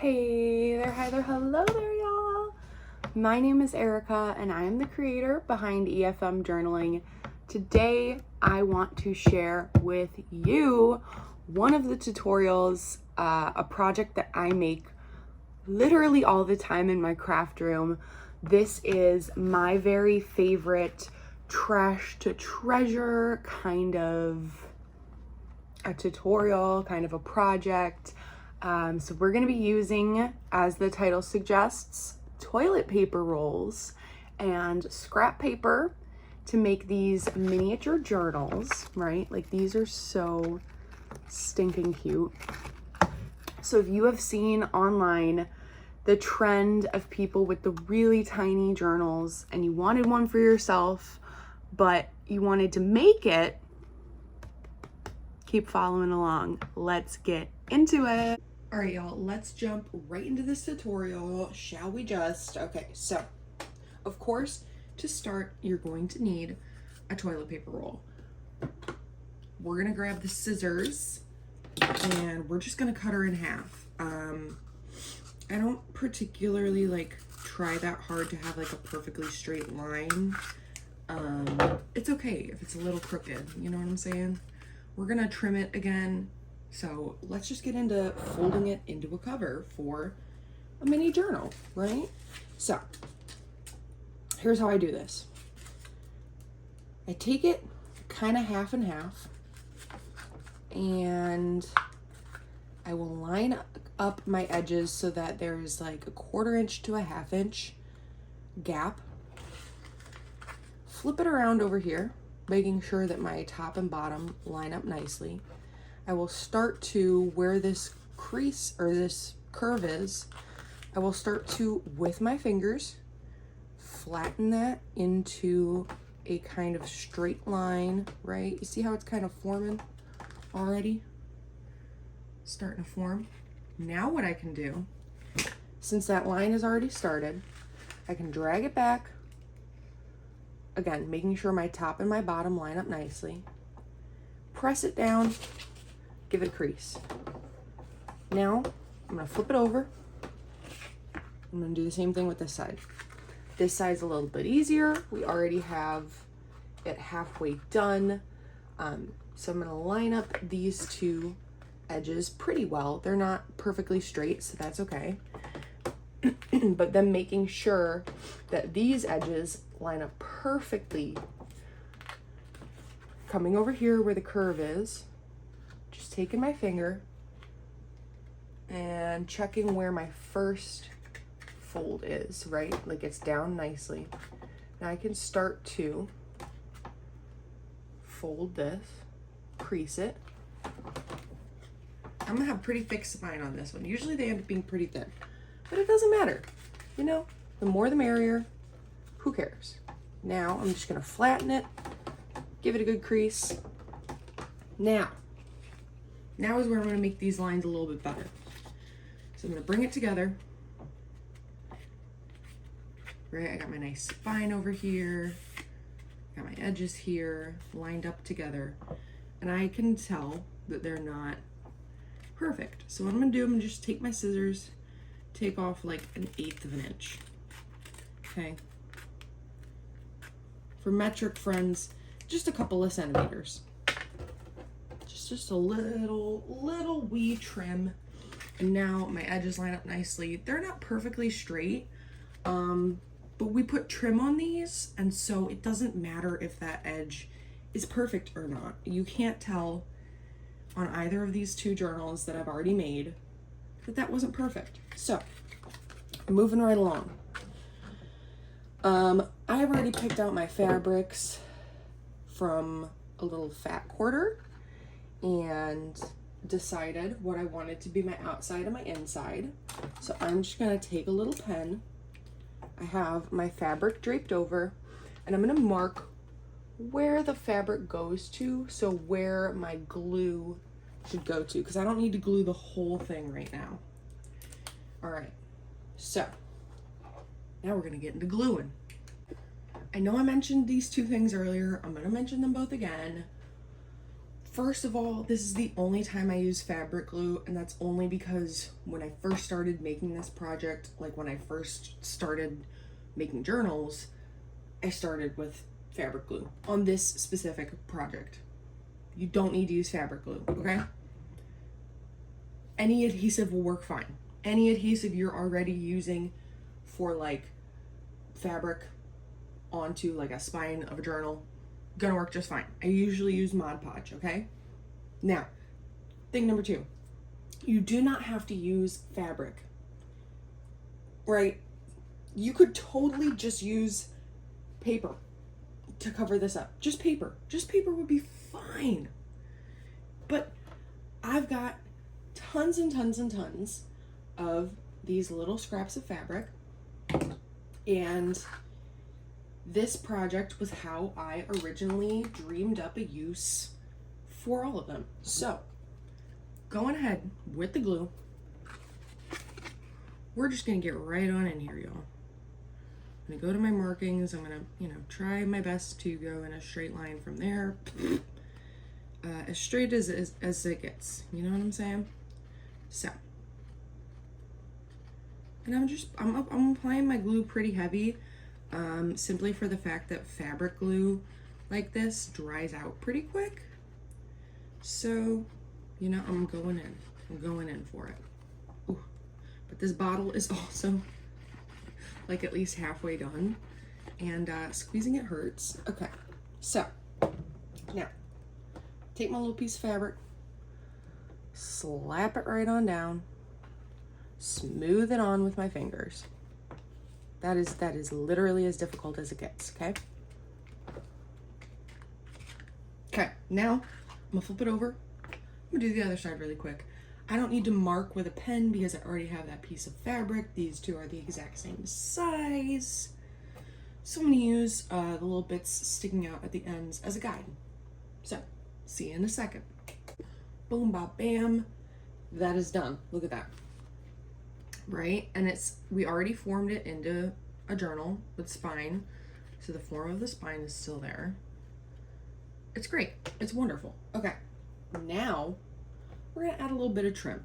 Hey there, hi there, hello there, y'all. My name is Erica, and I am the creator behind EFM Journaling. Today, I want to share with you one of the tutorials, a project that I make literally all the time in my craft room. This is my very favorite trash to treasure kind of a tutorial, kind of a project. So we're going to be using, as the title suggests, toilet paper rolls and scrap paper to make these miniature journals, right? Like, these are so stinking cute. So if you have seen online the trend of people with the really tiny journals and you wanted one for yourself, but you wanted to make it, keep following along. Let's get into it. All right, y'all, let's jump right into this tutorial, shall we just? Okay, so, of course, to start, you're going to need a toilet paper roll. We're gonna grab the scissors, and we're just gonna cut her in half. I don't particularly, try that hard to have, a perfectly straight line. It's okay if it's a little crooked, you know what I'm saying? We're gonna trim it again. So let's just get into folding it into a cover for a mini journal, right? So here's how I do this. I take it kind of half and half, and I will line up my edges so that there's like a 1/4 inch to a 1/2 inch gap. Flip it around over here, making sure that my top and bottom line up nicely. I will start to where this crease or this curve is. I will start to, with my fingers, flatten that into a kind of straight line, right? You see how it's kind of forming already? Starting to form. Now what I can do, since that line is already started, I can drag it back. Again, making sure my top and my bottom line up nicely. Press it down. Give it a crease. Now, I'm gonna flip it over. I'm gonna do the same thing with this side. This side's a little bit easier. We already have it halfway done. So I'm gonna line up these two edges pretty well. They're not perfectly straight, so that's okay. But then making sure that these edges line up perfectly. Coming over here where the curve is, just taking my finger and checking where my first fold is, right? Like, it's down nicely. Now I can start to fold this, crease it. I'm gonna have a pretty thick spine on this one. Usually they end up being pretty thin, but it doesn't matter. You know, the more the merrier. Who cares? Now I'm just gonna flatten it, give it a good crease. Now is where I'm gonna make these lines a little bit better. So I'm gonna bring it together. Right, I got my nice spine over here. Got my edges here, lined up together. And I can tell that they're not perfect. So what I'm gonna do, I'm gonna just take my scissors, take off like 1/8 of an inch. Okay. For metric friends, just a couple of centimeters. Just a little wee trim. And now my edges line up nicely. They're not perfectly straight, but we put trim on these, and so it doesn't matter if that edge is perfect or not. You can't tell on either of these two journals that I've already made that wasn't perfect. So, moving right along. I've already picked out my fabrics from a little fat quarter and decided what I wanted to be my outside and my inside. So I'm just gonna take a little pen. I have my fabric draped over, and I'm gonna mark where the fabric goes to, so where my glue should go to, because I don't need to glue the whole thing right now. All right, so now we're gonna get into gluing. I know I mentioned these two things earlier. I'm gonna mention them both again. First of all, this is the only time I use fabric glue, and that's only because when I first started making this project, like when I first started making journals, I started with fabric glue on this specific project. You don't need to use fabric glue, okay? Any adhesive will work fine. Any adhesive you're already using for like fabric onto like a spine of a journal, gonna work just fine. I usually use Mod Podge, okay? Now, thing number 2, you do not have to use fabric, right? You could totally just use paper to cover this up. Just paper would be fine. But I've got tons and tons and tons of these little scraps of fabric, and this project was how I originally dreamed up a use for all of them. So, going ahead with the glue, we're just gonna get right on in here, y'all. I'm gonna go to my markings. I'm gonna, try my best to go in a straight line from there. As straight as it gets, you know what I'm saying? So, and I'm applying my glue pretty heavy, simply for the fact that fabric glue like this dries out pretty quick. So, I'm going in for it. Ooh. But this bottle is also like at least halfway done, and squeezing it hurts. Okay, so now take my little piece of fabric, slap it right on down, smooth it on with my fingers. That is literally as difficult as it gets, okay? Okay, now I'm gonna flip it over. I'm gonna do the other side really quick. I don't need to mark with a pen because I already have that piece of fabric. These two are the exact same size. So I'm gonna use the little bits sticking out at the ends as a guide. So, see you in a second. Boom, bop, bam. That is done. Look at that. Right? And we already formed it into a journal with spine. So the form of the spine is still there. It's great. It's wonderful. Okay. Now, we're gonna add a little bit of trim.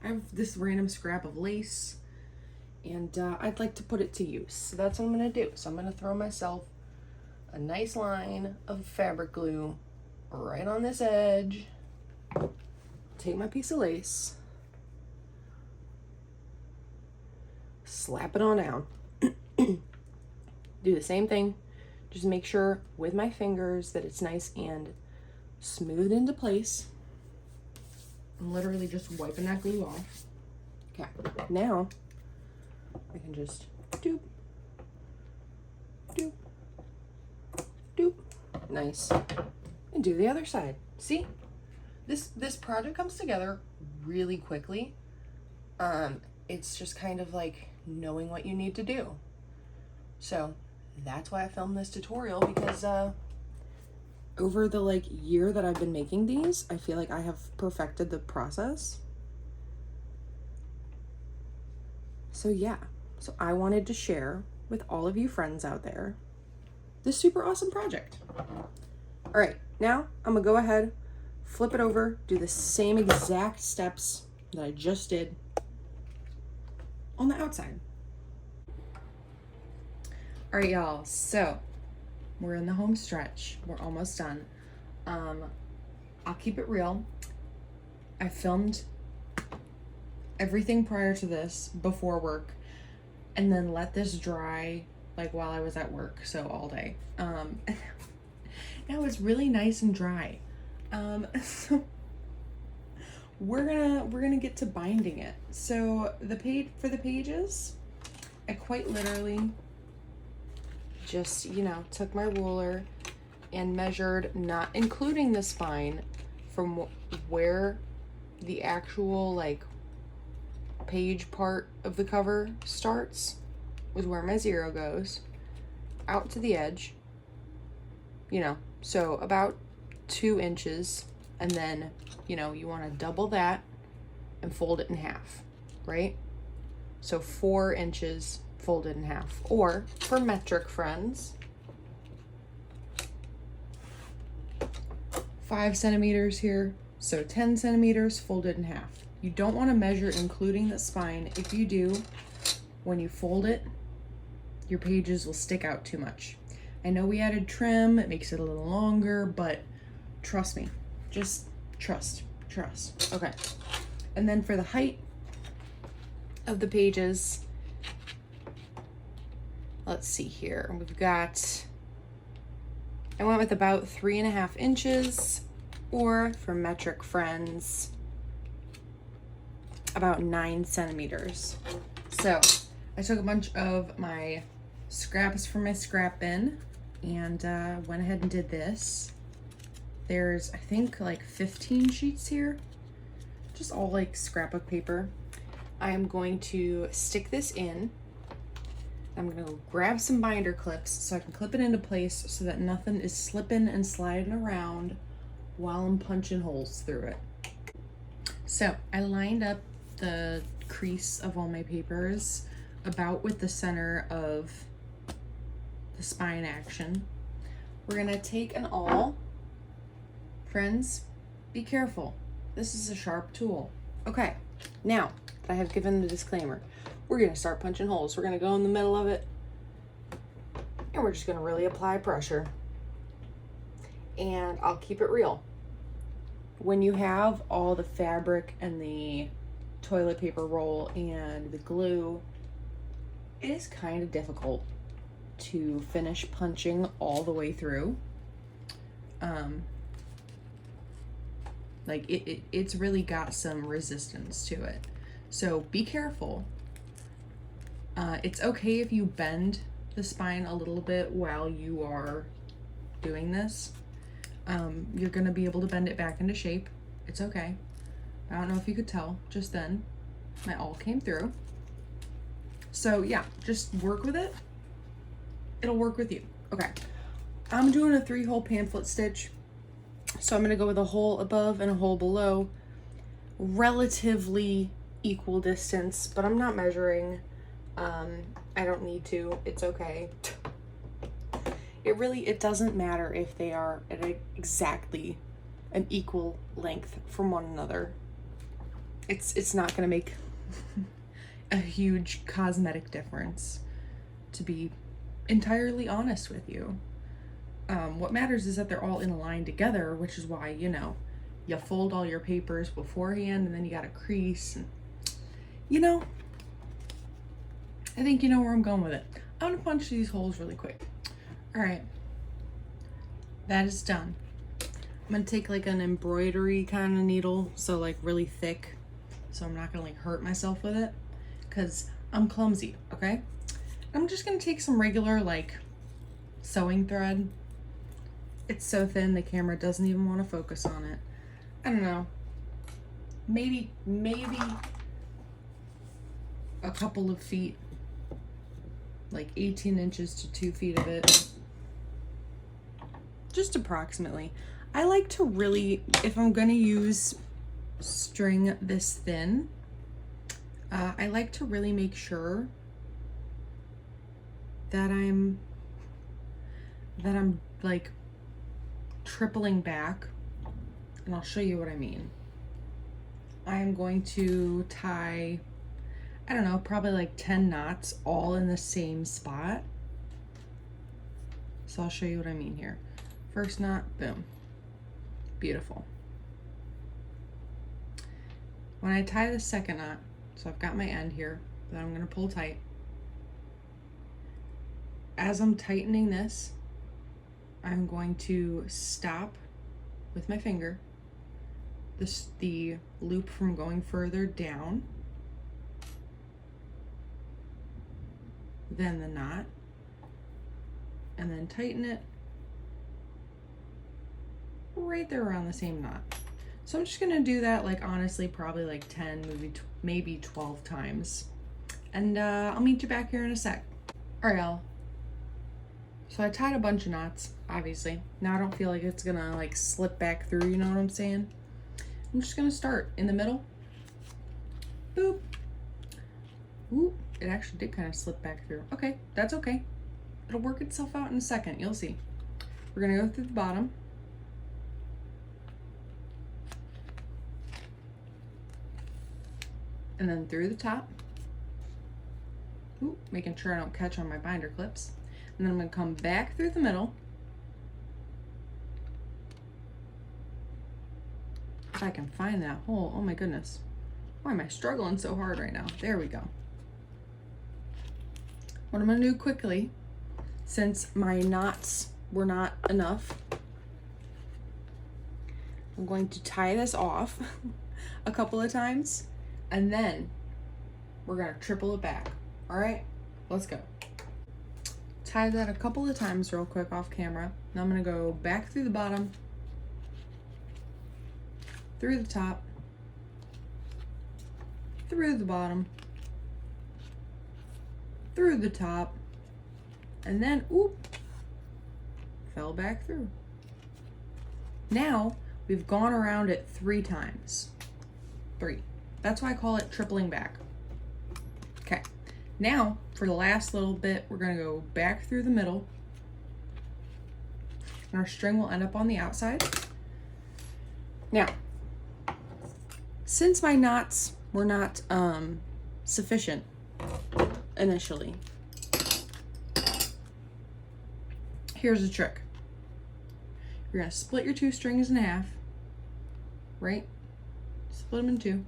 I have this random scrap of lace, and I'd like to put it to use. So that's what I'm gonna do. So I'm gonna throw myself a nice line of fabric glue right on this edge. Take my piece of lace, slap it on down. Do the same thing. Just make sure with my fingers that it's nice and smoothed into place. I'm literally just wiping that glue off. Okay, now I can just doop, doop, doop. Nice. And do the other side. See? This project comes together really quickly. It's just kind of like knowing what you need to do. So that's why I filmed this tutorial, because over the year that I've been making these, I feel like I have perfected the process. So yeah, so I wanted to share with all of you friends out there this super awesome project. All right, now I'm gonna go ahead, flip it over, do the same exact steps that I just did on the outside. All right, y'all, so we're in the home stretch. We're almost done. I'll keep it real. I filmed everything prior to this before work, and then let this dry while I was at work, so all day. Now it's really nice and dry. So we're gonna get to binding it. So for the pages, I quite literally just, took my ruler and measured, not including the spine, from where the actual page part of the cover starts, was where my 0 goes, out to the edge, so about 2 inches, and then, you want to double that and fold it in half, right? So 4 inches folded in half, or for metric friends, 5 centimeters here, so 10 centimeters folded in half. You don't want to measure including the spine. If you do, when you fold it, your pages will stick out too much. I know we added trim, it makes it a little longer, but trust me, just trust. Okay. And then for the height of the pages, let's see here. We've got, I went with about 3.5 inches, or for metric friends, about 9 centimeters. So I took a bunch of my scraps from my scrap bin and went ahead and did this. There's, I think, like 15 sheets here, just all like scrapbook paper. I am going to stick this in. I'm gonna grab some binder clips so I can clip it into place so that nothing is slipping and sliding around while I'm punching holes through it. So I lined up the crease of all my papers about with the center of the spine action. We're gonna take an awl. Friends, be careful. This is a sharp tool. Okay, now that I have given the disclaimer, we're gonna start punching holes. We're gonna go in the middle of it and we're just gonna really apply pressure. And I'll keep it real. When you have all the fabric and the toilet paper roll and the glue, it is kind of difficult to finish punching all the way through. Like it's really got some resistance to it. So be careful. It's okay if you bend the spine a little bit while you are doing this. You're gonna be able to bend it back into shape. It's okay. I don't know if you could tell just then. My awl came through. So yeah, just work with it. It'll work with you. Okay. I'm doing a 3-hole pamphlet stitch. So I'm gonna go with a hole above and a hole below. Relatively equal distance, but I'm not measuring. I don't need to. It's okay. It doesn't matter if they are at exactly an equal length from one another. It's not gonna make a huge cosmetic difference, to be entirely honest with you. What matters is that they're all in a line together, which is why, you know, you fold all your papers beforehand and then you got a crease. And, you know, I think you know where I'm going with it. I'm gonna punch these holes really quick. All right, that is done. I'm gonna take like an embroidery kind of needle, so like really thick, so I'm not gonna like hurt myself with it, because I'm clumsy, okay? I'm just gonna take some regular like sewing thread. It's so thin the camera doesn't even want to focus on it. I don't know, maybe a couple of feet, like 18 inches to 2 feet of it, just approximately. I like to really, if I'm gonna use string this thin, I like to really make sure that I'm like tripling back, and I'll show you what I mean. I am going to tie, I don't know, probably like 10 knots all in the same spot. So I'll show you what I mean here. First knot, boom. Beautiful. When I tie the second knot, so I've got my end here that I'm gonna pull tight. As I'm tightening this, I'm going to stop with my finger the loop from going further down, then the knot, and then tighten it right there around the same knot. So I'm just gonna do that, like, honestly, probably like 10, maybe 12 times. And I'll meet you back here in a sec. All right, y'all. So I tied a bunch of knots, obviously. Now I don't feel like it's gonna like slip back through, you know what I'm saying? I'm just gonna start in the middle. Boop. Ooh, it actually did kind of slip back through. Okay, that's okay. It'll work itself out in a second, you'll see. We're gonna go through the bottom. and then through the top. Ooh, making sure I don't catch on my binder clips. And then I'm going to come back through the middle. If I can find that hole. Oh my goodness. Why am I struggling so hard right now? There we go. What I'm going to do quickly, since my knots were not enough, I'm going to tie this off a couple of times, and then we're going to triple it back. All right, let's go. Tie that a couple of times real quick off camera. Now I'm going to go back through the bottom, through the top, through the bottom, through the top, and then, oop, fell back through. Now, we've gone around it 3 times. 3. That's why I call it tripling back. Okay, now, for the last little bit, we're gonna go back through the middle. And our string will end up on the outside. Now, since my knots were not sufficient initially, here's the trick. You're gonna split your 2 strings in half, right? Split them in 2.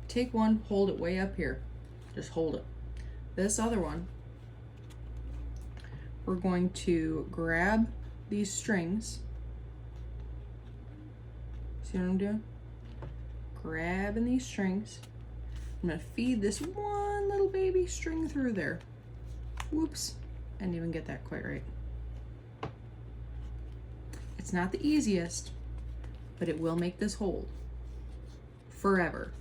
Take one, hold it way up here. Just hold it. This other one, we're going to grab these strings. See what I'm doing? Grabbing these strings. I'm gonna feed this one little baby string through there. Whoops, I didn't even get that quite right. It's not the easiest, but it will make this hold forever.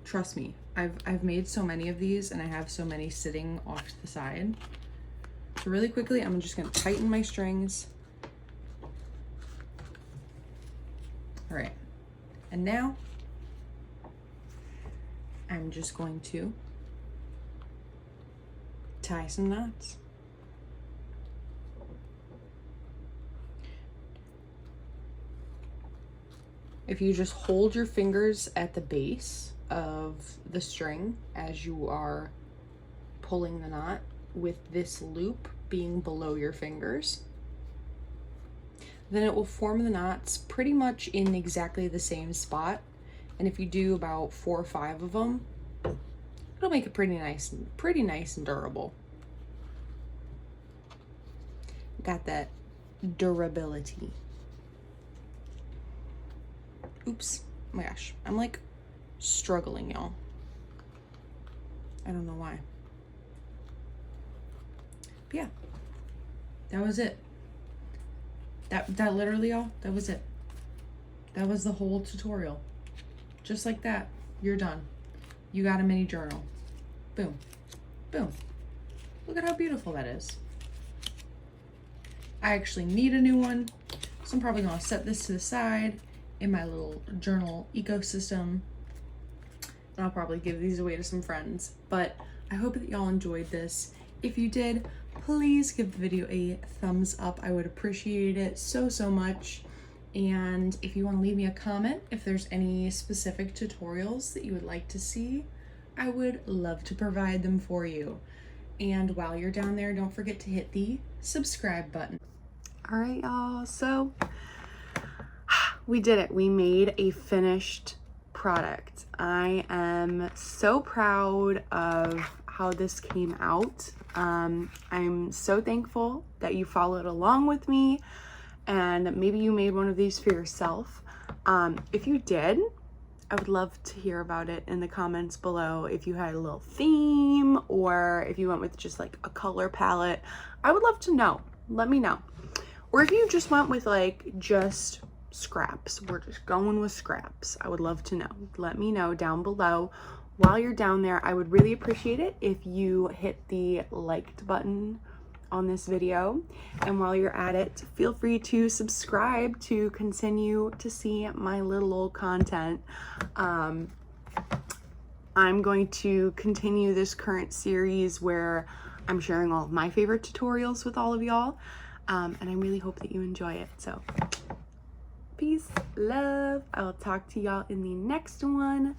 Trust me, I've made so many of these and I have so many sitting off to the side. So really quickly, I'm just gonna tighten my strings. All right, and now I'm just going to tie some knots. If you just hold your fingers at the base of the string as you are pulling the knot, with this loop being below your fingers, then it will form the knots pretty much in exactly the same spot. And if you do about 4 or 5 of them, it'll make it pretty nice and durable. Got that durability. Oops, oh my gosh, I'm like struggling, y'all. I don't know why. But yeah, that was it. That literally, y'all, that was it. That was the whole tutorial. Just like that, you're done. You got a mini journal. Boom, boom. Look at how beautiful that is. I actually need a new one, so I'm probably gonna set this to the side in my little journal ecosystem. And I'll probably give these away to some friends. But I hope that y'all enjoyed this. If you did, please give the video a thumbs up. I would appreciate it so much. And if you want to leave me a comment, if there's any specific tutorials that you would like to see, I would love to provide them for you. And while you're down there, don't forget to hit the subscribe button. All right, y'all, so we did it. We made a finished product. I am so proud of how this came out. I'm so thankful that you followed along with me, and maybe you made one of these for yourself. If you did, I would love to hear about it in the comments below. If you had a little theme, or if you went with just like a color palette, I would love to know. Let me know. Or if you just went with like just scraps, we're just going with scraps, I would love to know. Let me know down below. While you're down there, I would really appreciate it if you hit the liked button on this video. And while you're at it, feel free to subscribe to continue to see my little old content. I'm going to continue this current series where I'm sharing all of my favorite tutorials with all of y'all. And I really hope that you enjoy it. So Peace, love. I will talk to y'all in the next one.